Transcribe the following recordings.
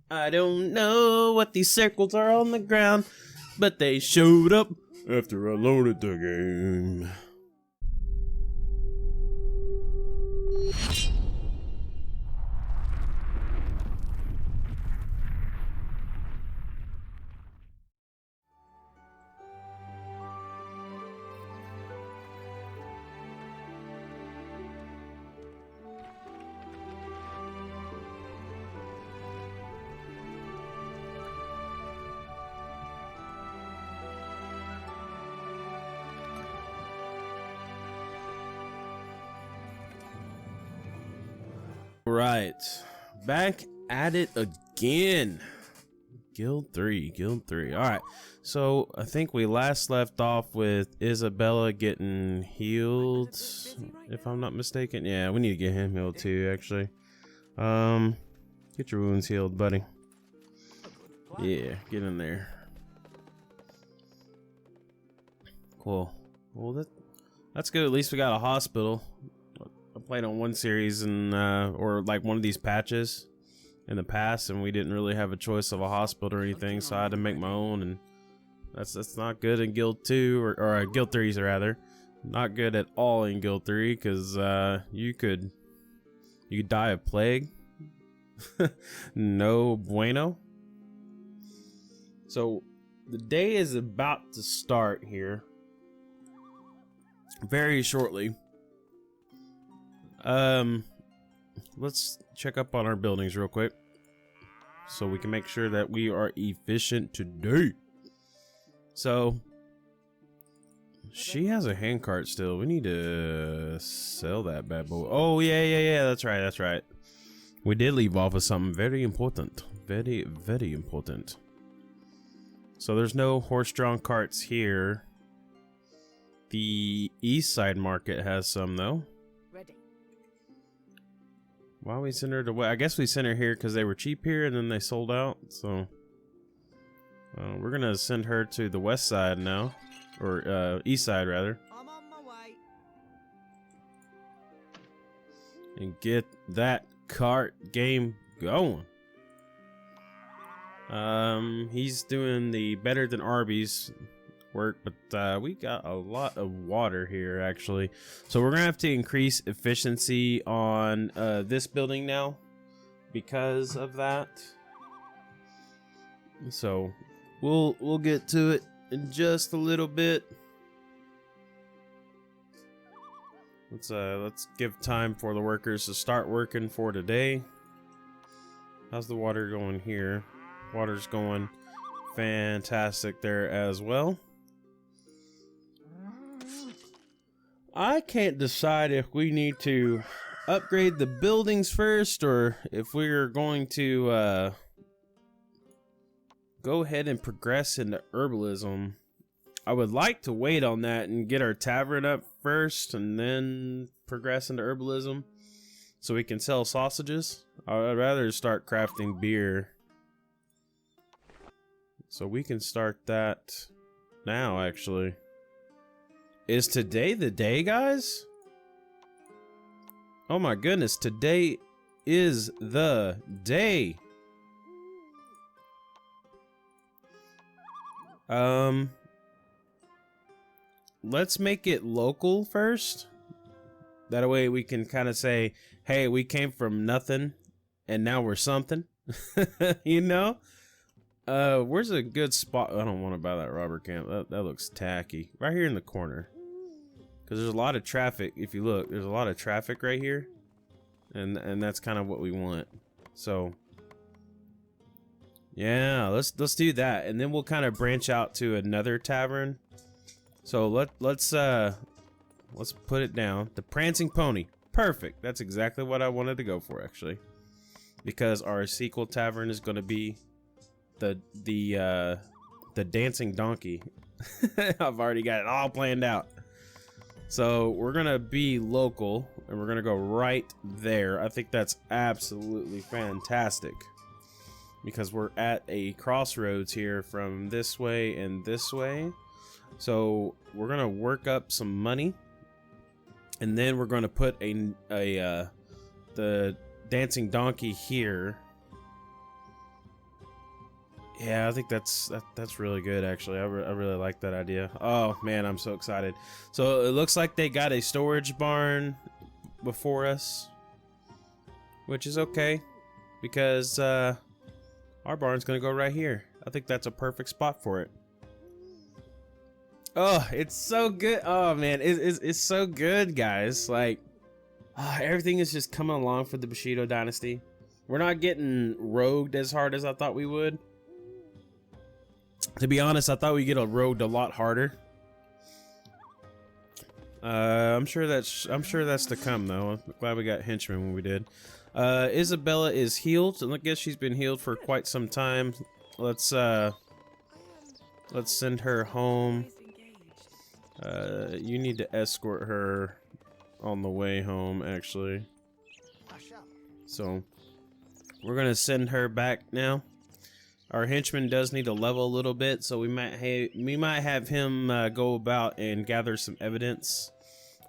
I don't know what these circles are on the ground, but they showed up after I loaded the game. Right, back at it again. Guild 3. All right, so I think we last left off with Isabella getting healed, if I'm not mistaken. Yeah, we need to get him healed too, actually. Get your wounds healed, buddy. Yeah, get in there. Cool. Well, that's good. At least we got a hospital. I played on one series and or like one of these patches in the past, and we didn't really have a choice of a hospital or anything, so I had to make my own, and that's not good in Guild 2 or Guild 3's rather. Not good at all in Guild 3 because you could die of plague. No bueno. So the day is about to start here very shortly. Let's check up on our buildings real quick so we can make sure that we are efficient today. So she has a handcart still. We need to sell that bad boy. Oh yeah, that's right. We did leave off with something very important. Very important. So there's no horse-drawn carts here. The east side market has some though. Why we send her to I guess we sent her here because they were cheap here and then they sold out. So we're gonna send her to the west side now, or east side rather. I'm on my way. And get that cart game going. He's doing the better than Arby's work, but we got a lot of water here actually, so we're gonna have to increase efficiency on this building now because of that. So we'll get to it in just a little bit. Let's give time for the workers to start working for today. How's the water going here? Water's going fantastic there as well. I can't decide if we need to upgrade the buildings first or if we're going to go ahead and progress into herbalism. I would like to wait on that and get our tavern up first and then progress into herbalism so we can sell sausages. I'd rather start crafting beer. So we can start that now actually. Is today the day, guys? Oh my goodness, today is the day. Let's make it local first. That way we can kind of say, hey, we came from nothing and now we're something. You know? Where's a good spot? I don't want to buy that robber camp. That looks tacky. Right here in the corner. Because there's a lot of traffic. If you look, there's a lot of traffic right here. And that's kind of what we want. So yeah, let's do that. And then we'll kind of branch out to another tavern. So let's put it down. The Prancing Pony. Perfect. That's exactly what I wanted to go for actually. Because our sequel tavern is going to be the Dancing Donkey. I've already got it all planned out. So we're gonna be local and we're gonna go right there. I think that's absolutely fantastic because we're at a crossroads here from this way and this way. So we're gonna work up some money and then we're gonna put the Dancing Donkey here. Yeah, I think that's really good, actually. I really like that idea. Oh man, I'm so excited. So it looks like they got a storage barn before us, which is okay because our barn's gonna go right here. I think that's a perfect spot for it. Oh, it's so good. Oh man, it's so good, guys. Like, everything is just coming along for the Bushido dynasty. We're not getting rogued as hard as I thought we would. To be honest, I thought we'd get rogued a lot harder. I'm sure that's to come though. I'm glad we got henchmen when we did. Isabella is healed, and I guess she's been healed for quite some time. Let's send her home. You need to escort her on the way home, actually. So we're gonna send her back now. Our henchman does need to level a little bit, so we might have him go about and gather some evidence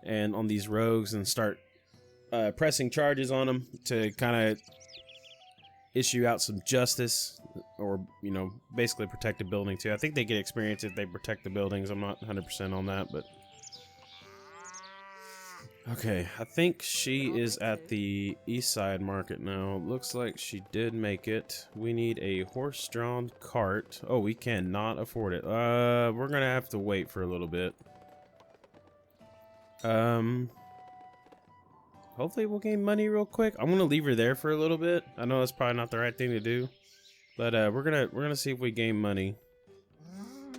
and on these rogues and start pressing charges on them to kind of issue out some justice, or you know, basically protect the building too. I think they get experience if they protect the buildings. I'm not 100% on that, but okay, I think she is at the east side market now. Looks like she did make it. We need a horse-drawn cart. Oh, we cannot afford it. We're gonna have to wait for a little bit. Hopefully we'll gain money real quick. I'm gonna leave her there for a little bit. I know that's probably not the right thing to do, but we're gonna see if we gain money.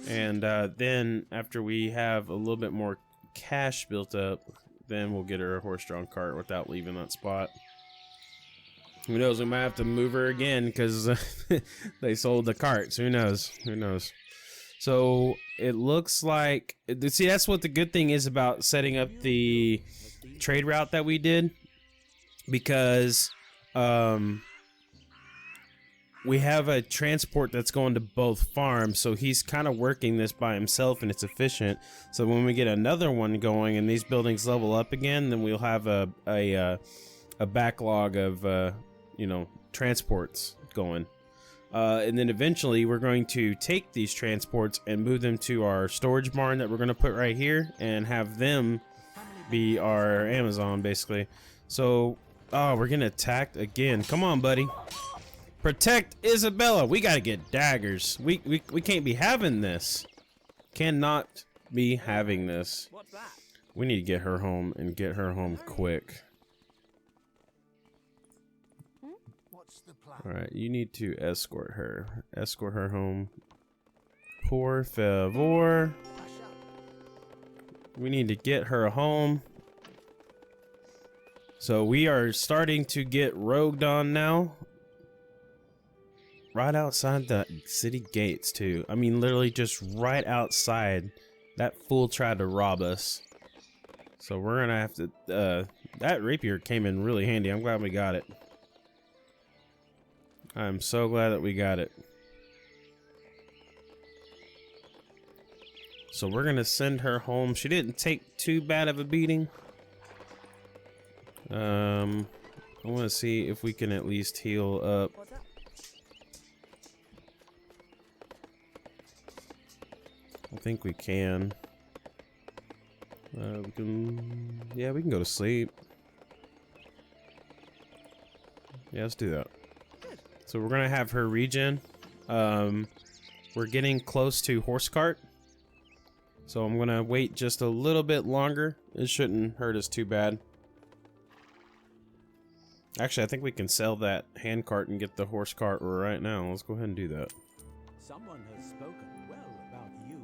And then after we have a little bit more cash built up, then we'll get her a horse-drawn cart without leaving that spot. Who knows? We might have to move her again because they sold the carts. Who knows? Who knows? So it looks like, see, that's what the good thing is about setting up the trade route that we did, because we have a transport that's going to both farms, so he's kind of working this by himself and it's efficient. So when we get another one going and these buildings level up again, then we'll have a backlog of you know, transports going, and then eventually we're going to take these transports and move them to our storage barn that we're going to put right here and have them be our Amazon, basically. So we're getting attacked again. Come on, buddy. Protect Isabella. We gotta get daggers. We can't be having this. Cannot be having this. We need to get her home and get her home quick. Alright, you need to escort her. Escort her home. Por favor. We need to get her home. So we are starting to get rogued on now. Right outside the city gates too. I mean, literally just right outside. That fool tried to rob us. So we're gonna have to, that rapier came in really handy. I'm glad we got it. I'm so glad that we got it. So we're gonna send her home. She didn't take too bad of a beating. I want to see if we can at least heal up. I think we can. Yeah, we can go to sleep. Yeah, let's do that. So we're gonna have her regen. We're getting close to horse cart, so I'm gonna wait just a little bit longer. It shouldn't hurt us too bad. Actually, I think we can sell that hand cart and get the horse cart right now. Let's go ahead and do that. Someone has spoken well about you.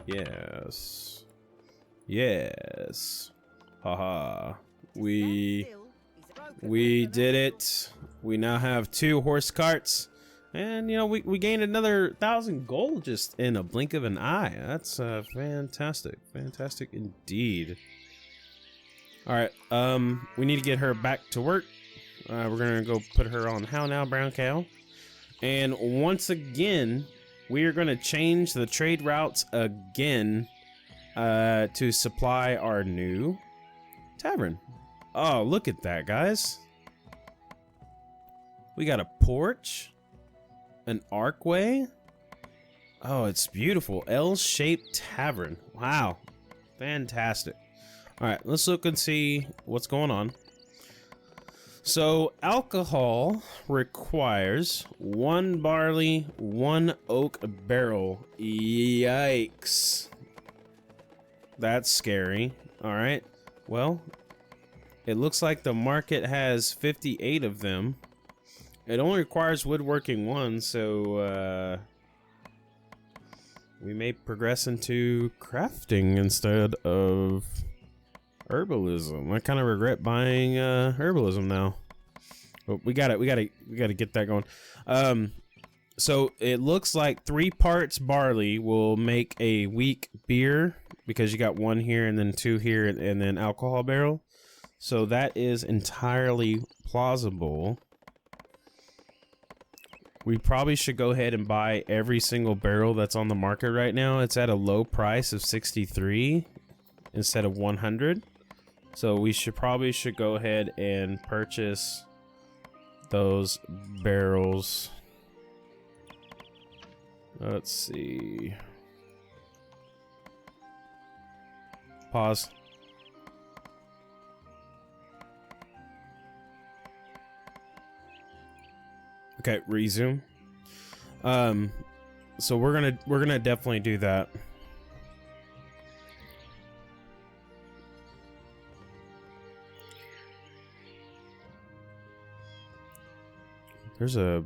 Yes. Yes. Haha. We did it. We now have 2 horse carts. And, you know, we gained another 1,000 gold just in a blink of an eye. That's fantastic. Fantastic indeed. Alright, we need to get her back to work. We're gonna go put her on How Now, Brown Cow. And once again, we are gonna change the trade routes again to supply our new tavern. Oh, look at that, guys. We got a porch. An archway? Oh, it's beautiful. L-shaped tavern. Wow. Fantastic. All right, let's look and see what's going on. So, alcohol requires 1 barley, 1 oak barrel. Yikes. That's scary. All right. Well, it looks like the market has 58 of them. It only requires woodworking 1, so we may progress into crafting instead of herbalism. I kind of regret buying herbalism now. But we gotta get that going. So it looks like 3 parts barley will make a weak beer, because you got 1 here and then 2 here and then alcohol barrel. So that is entirely plausible. We probably should go ahead and buy every single barrel that's on the market right now. It's at a low price of 63 instead of 100. So we should go ahead and purchase those barrels. Let's see. Pause. Okay, resume. So we're gonna definitely do that. There's a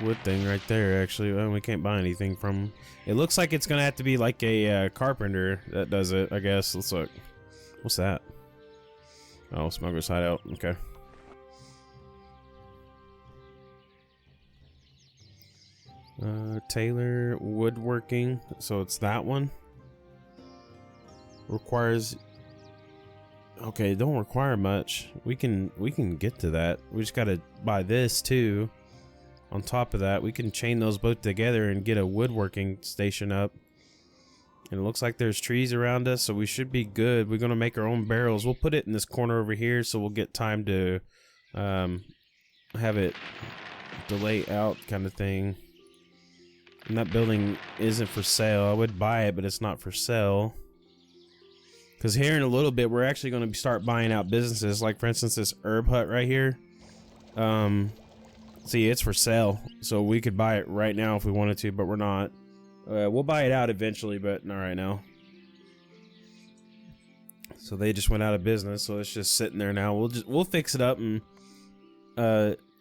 wood thing right there, actually. Well, we can't buy anything from. It looks like it's gonna have to be like a carpenter that does it, I guess. Let's look. What's that? Oh, smuggler's hideout. Okay. Tailor woodworking. So it's that one. Requires. Okay, don't require much. We can get to that. We just gotta buy this too. On top of that, we can chain those both together and get a woodworking station up. And it looks like there's trees around us, so we should be good. We're gonna make our own barrels. We'll put it in this corner over here, so we'll get time to have it delay out, kind of thing. And that building isn't for sale. I would buy it, but it's not for sale. Because here in a little bit, we're actually going to start buying out businesses. Like, for instance, this herb hut right here. See, it's for sale. So we could buy it right now if we wanted to, but we're not. We'll buy it out eventually, but not right now. So they just went out of business, so it's just sitting there now. We'll fix it up, and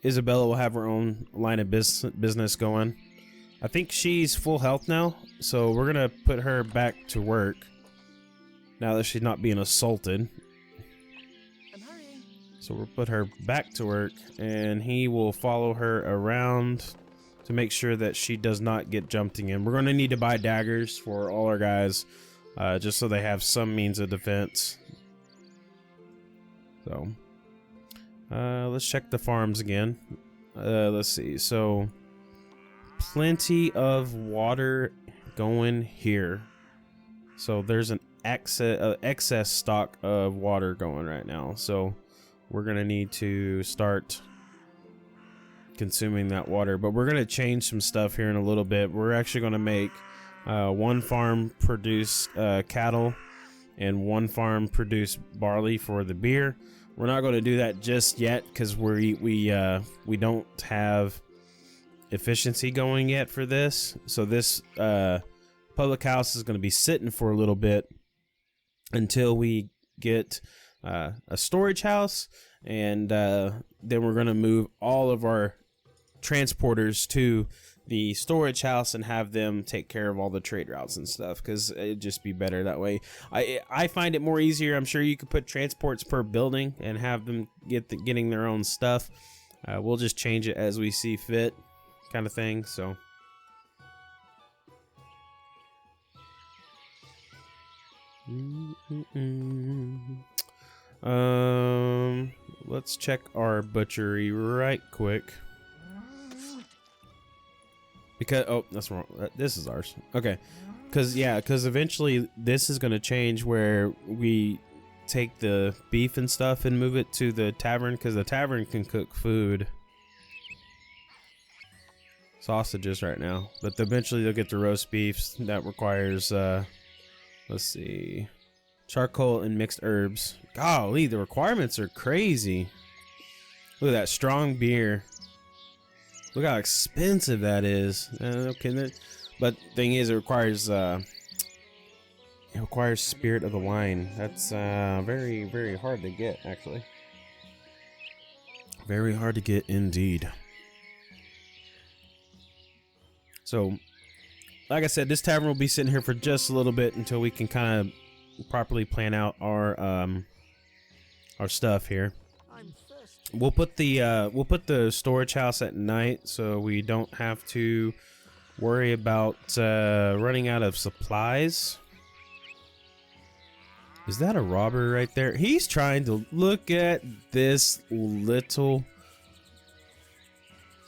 Isabella will have her own line of business going. I think she's full health now, so we're gonna put her back to work now that she's not being assaulted. I'm hurrying. So we'll put her back to work, and he will follow her around to make sure that she does not get jumped in. We're gonna need to buy daggers for all our guys, just so they have some means of defense. So let's check the farms again. Let's see. So plenty of water going here. So there's an excess stock of water going right now. So we're gonna need to start consuming that water. But we're gonna change some stuff here in a little bit. We're actually gonna make one farm produce cattle and one farm produce barley for the beer. We're not going to do that just yet because we don't have efficiency going yet for this. So this public house is going to be sitting for a little bit until we get a storage house, and then we're going to move all of our transporters to the storage house and have them take care of all the trade routes and stuff, because it'd just be better that way. I find it more easier. I'm sure you could put transports per building and have them getting their own stuff. We'll just change it as we see fit, kind of thing. So let's check our butchery right quick. Because, oh, that's wrong. This is ours. Okay. Because eventually this is going to change where we take the beef and stuff and move it to the tavern, because the tavern can cook food. sausages right now, but eventually they'll get the roast beefs. That requires let's see, charcoal and mixed herbs. Golly, the requirements are crazy. Look at that strong beer. Look how expensive that is. Okay, but thing is, it requires spirit of the wine. That's very, very hard to get, actually. Very hard to get indeed. So, like I said, this tavern will be sitting here for just a little bit until we can kind of properly plan out our stuff here. We'll put the storage house at night so we don't have to worry about running out of supplies. Is that a robber right there? He's trying to look at this little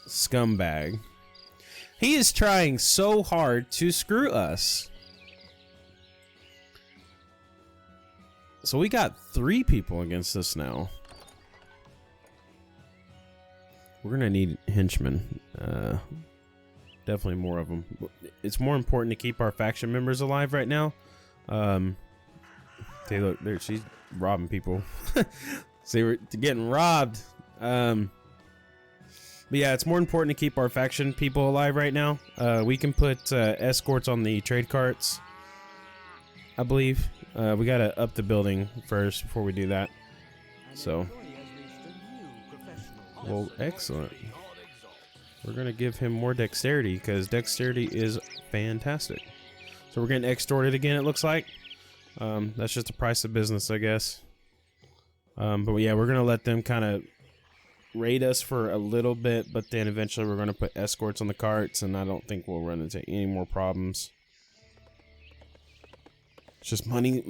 scumbag. He is trying so hard to screw us. So we got 3 people against us now. We're gonna need henchmen. Definitely more of them. It's more important to keep our faction members alive right now. Hey, look, there, she's robbing people. See, we're getting robbed. But yeah, it's more important to keep our faction people alive right now. We can put escorts on the trade carts, I believe. We gotta up the building first before we do that. So, well, excellent. We're gonna give him more dexterity because dexterity is fantastic. So we're getting extorted again, it looks like. That's just the price of business, I guess. But yeah, we're gonna let them kind of raid us for a little bit, but then eventually we're gonna put escorts on the carts, and I don't think we'll run into any more problems. It's just money.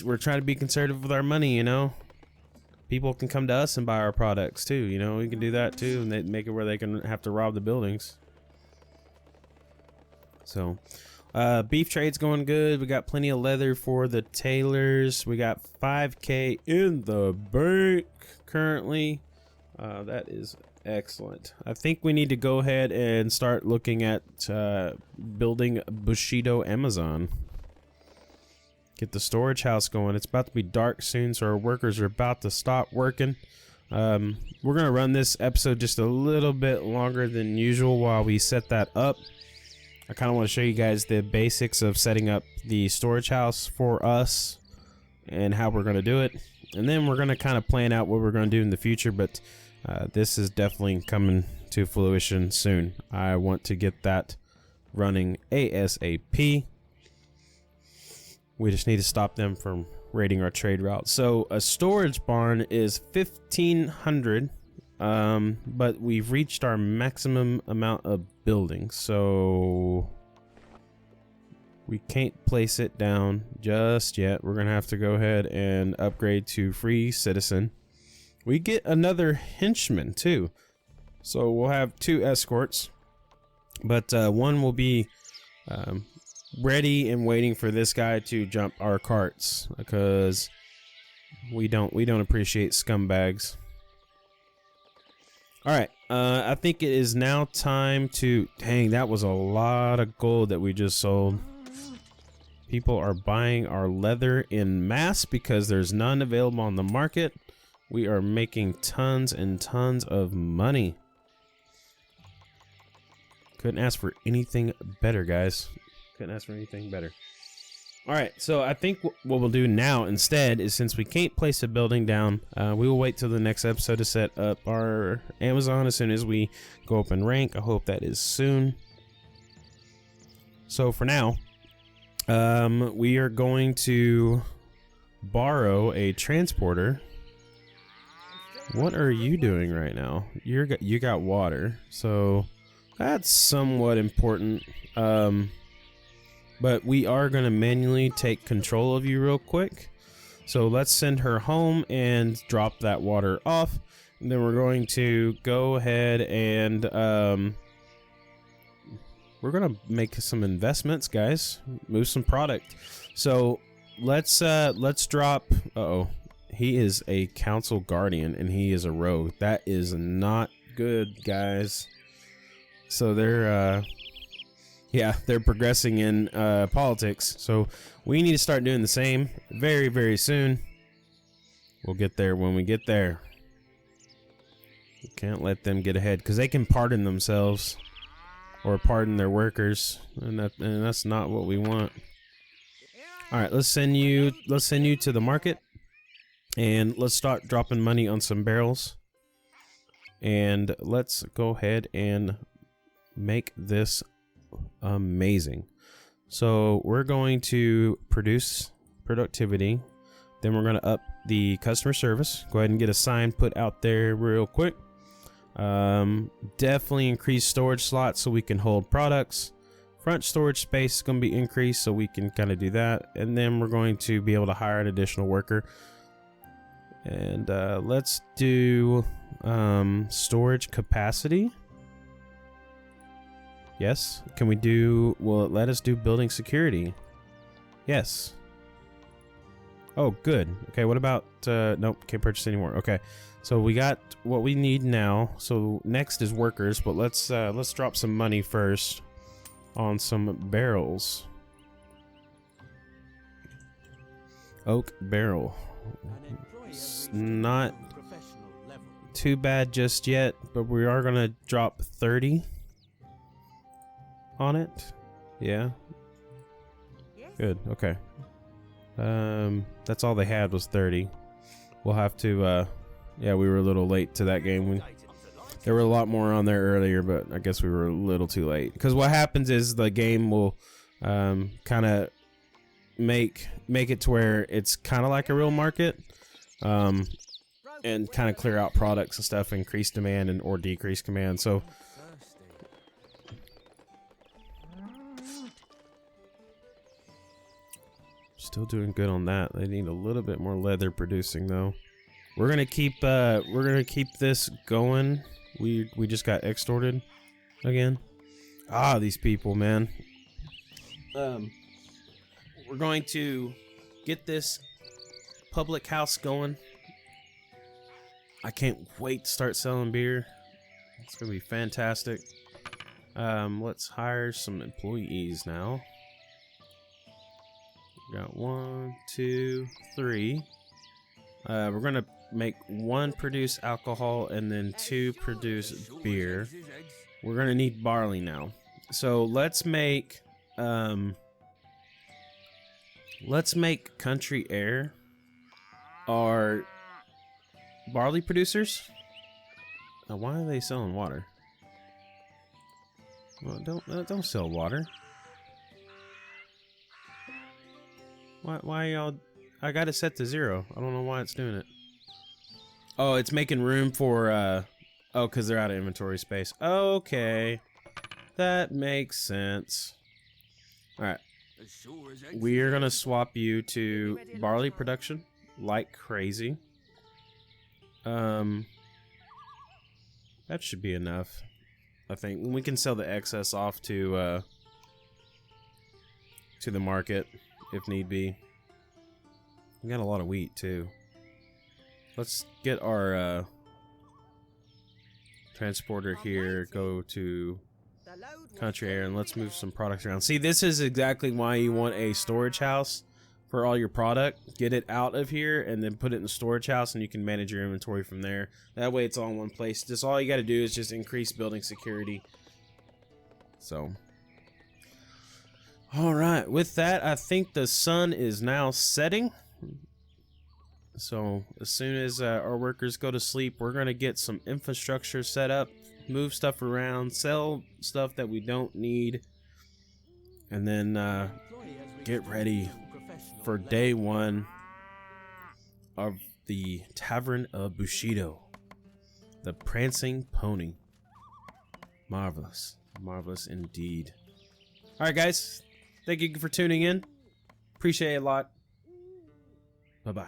We're trying to be conservative with our money, you know. People can come to us and buy our products too, you know. We can do that too, and they make it where they can have to rob the buildings. So. Beef trade's going good. We got plenty of leather for the tailors. We got 5K in the bank currently. That is excellent. I think we need to go ahead and start looking at building Bushido Amazon. Get the storage house going. It's about to be dark soon, so our workers are about to stop working. We're going to run this episode just a little bit longer than usual while we set that up. I kind of want to show you guys the basics of setting up the storage house for us and how we're going to do it. And then we're going to kind of plan out what we're going to do in the future, but this is definitely coming to fruition soon. I want to get that running ASAP. We just need to stop them from raiding our trade route. So a storage barn is 1,500. But we've reached our maximum amount of buildings, so we can't place it down just yet. We're gonna have to go ahead and upgrade to free citizen. We get another henchman too, so we'll have 2 escorts, but one will be ready and waiting for this guy to jump our carts, because we don't appreciate scumbags. Alright, I think it is now time to... Dang, that was a lot of gold that we just sold. People are buying our leather in mass because there's none available on the market. We are making tons and tons of money. Couldn't ask for anything better, guys. Couldn't ask for anything better. Alright, so I think what we'll do now instead is, since we can't place a building down, we will wait till the next episode to set up our Amazon as soon as we go up in rank. I hope that is soon. So for now, we are going to borrow a transporter. What are you doing right now? You got water, so that's somewhat important. But we are going to manually take control of you real quick. So let's send her home and drop that water off. And then we're going to go ahead and we're going to make some investments, guys. Move some product. So let's drop... Uh-oh. He is a council guardian and he is a rogue. That is not good, guys. So they're yeah, they're progressing in politics. So we need to start doing the same very, very soon. We'll get there when we get there. We can't let them get ahead because they can pardon themselves or pardon their workers, and that's not what we want. All right, let's send you to the market, and let's start dropping money on some barrels. And let's go ahead and make this amazing. So we're going to produce productivity, then we're going to up the customer service. Go ahead and get a sign put out there real quick. Definitely increase storage slots so we can hold products. Front storage space is going to be increased so we can kind of do that, and then we're going to be able to hire an additional worker. And let's do storage capacity. Yes. Can we do, will it let us do building security? Yes. Oh, good. Okay, what about, nope, can't purchase anymore. Okay, so we got what we need now. So next is workers, but let's drop some money first on some barrels. Oak barrel. It's not too bad just yet, but we are gonna drop 30 on it. Yeah. Good. Okay. That's all they had was 30. We'll have to yeah, we were a little late to that game. There were a lot more on there earlier, but I guess we were a little too late. Because what happens is the game will kind of make it to where it's kind of like a real market, and kind of clear out products and stuff, increase demand and or decrease demand. So still doing good on that. They need a little bit more leather producing though. We're gonna keep this going. We just got extorted again. Ah, these people, man. We're going to get this public house going. I can't wait to start selling beer. It's gonna be fantastic. Let's hire some employees now. We got 1, 2, 3. We're gonna make 1 produce alcohol and then 2 produce beer. We're gonna need barley now. So let's make Country Air our barley producers. Now, why are they selling water? Well, don't sell water. Why y'all? I got it set to 0. I don't know why it's doing it. Oh, it's making room for oh, because they're out of inventory space. Okay, that makes sense. All right, we are gonna swap you to barley production like crazy. That should be enough. I think we can sell the excess off to the market if need be. We got a lot of wheat too. Let's get our transporter here, go to Country Air, and let's move some products around. See, this is exactly why you want a storage house for all your product. Get it out of here and then put it in the storage house, and you can manage your inventory from there. That way it's all in one place. Just all you got to do is just increase building security. So all right, with that, I think the sun is now setting. So as soon as our workers go to sleep, we're going to get some infrastructure set up, move stuff around, sell stuff that we don't need, and then get ready for day 1 of the Tavern of Bushido, the Prancing Pony. Marvelous. Marvelous indeed. All right, guys. Thank you for tuning in. Appreciate it a lot. Bye-bye.